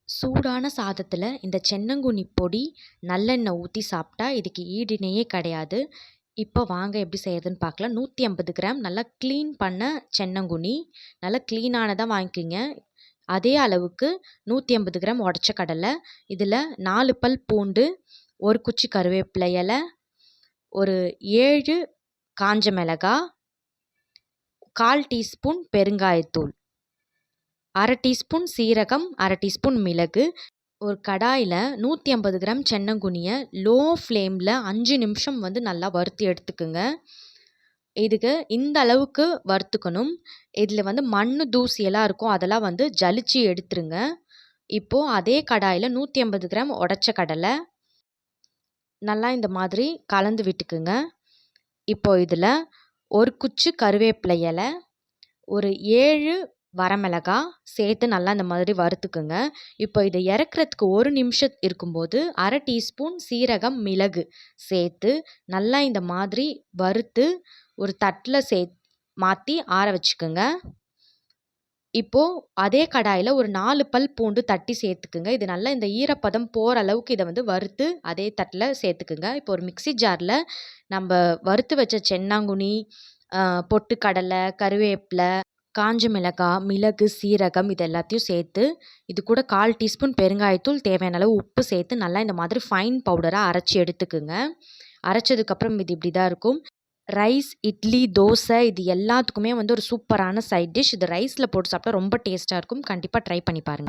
சூடான சாதத்தில் இந்த சென்னங்குனி பொடி நல்லெண்ணெய் ஊற்றி சாப்பிட்டா இதுக்கு ஈடிணையே கிடையாது. இப்போ வாங்க எப்படி செய்யறதுன்னு பார்க்கலாம். 150 கிராம் நல்லா க்ளீன் பண்ண சென்னங்குனி, நல்லா க்ளீனானதாக வாங்கிக்கிங்க. அதே அளவுக்கு 150 கிராம் உடச்ச கடலை, இதில் 4 பல் பூண்டு, ஒரு குச்சி கருவேப்பிலை இலை, ஒரு 7 காஞ்ச மிளகாய், 1/4 டீஸ்பூன் பெருங்காயத்தூள், 1/2 டீஸ்பூன் சீரகம், 1/2 டீஸ்பூன் மிளகு. ஒரு கடாயில் 150 கிராம் சென்னங்குனியை லோ ஃப்ளேமில் 5 நிமிஷம் நல்லா வறுத்து எடுத்துக்குங்க. இதுக்கு இந்த அளவுக்கு வறுத்துக்கணும். இதில் மண் தூசியெல்லாம் இருக்கும், அதெல்லாம் ஜலிச்சு எடுத்துருங்க. இப்போது அதே கடாயில் 150 கிராம் உடச்ச கடலை நல்லா இந்த மாதிரி கலந்து விட்டுக்குங்க. இப்போது இதில் ஒரு குச்சி கருவேப்பிலை இலை, ஒரு 7 வரமிளகாய் சேர்த்து நல்லா இந்த மாதிரி வறுத்துக்குங்க. இப்போ இதை இறக்குறதுக்கு 1 நிமிஷம் இருக்கும்போது 1/2 டீஸ்பூன் சீரகம், மிளகு சேர்த்து நல்லா இந்த மாதிரி வறுத்து ஒரு தட்டில் மாற்றி ஆற வச்சுக்கோங்க. இப்போது அதே கடாயில் ஒரு 4 பல் பூண்டு தட்டி சேர்த்துக்குங்க. இது நல்லா இந்த ஈரப்பதம் போகிற அளவுக்கு இதை வறுத்து அதே தட்டில் சேர்த்துக்குங்க. இப்போ ஒரு மிக்ஸி ஜாரில் நம்ம வறுத்து வச்ச சென்னாங்குனி, பொட்டுக்கடலை, கருவேப்பிலை, காஞ்ச மிளகாய், மிளகு, சீரகம் இது எல்லாத்தையும் சேர்த்து இது கூட 1/4 டீஸ்பூன் பெருங்காயத்தூள், தேவையான அளவு உப்பு சேர்த்து நல்லா இந்த மாதிரி ஃபைன் பவுடராக அரைச்சி எடுத்துக்குங்க. அரைச்சதுக்கப்புறம் இது இப்படி தான் இருக்கும். ரைஸ், இட்லி, தோசை இது எல்லாத்துக்குமே ஒரு சூப்பரான சைட் டிஷ். இது ரைஸில் போட்டு சாப்பிட்டா ரொம்ப டேஸ்ட்டாக இருக்கும். கண்டிப்பாக ட்ரை பண்ணி பாருங்கள்.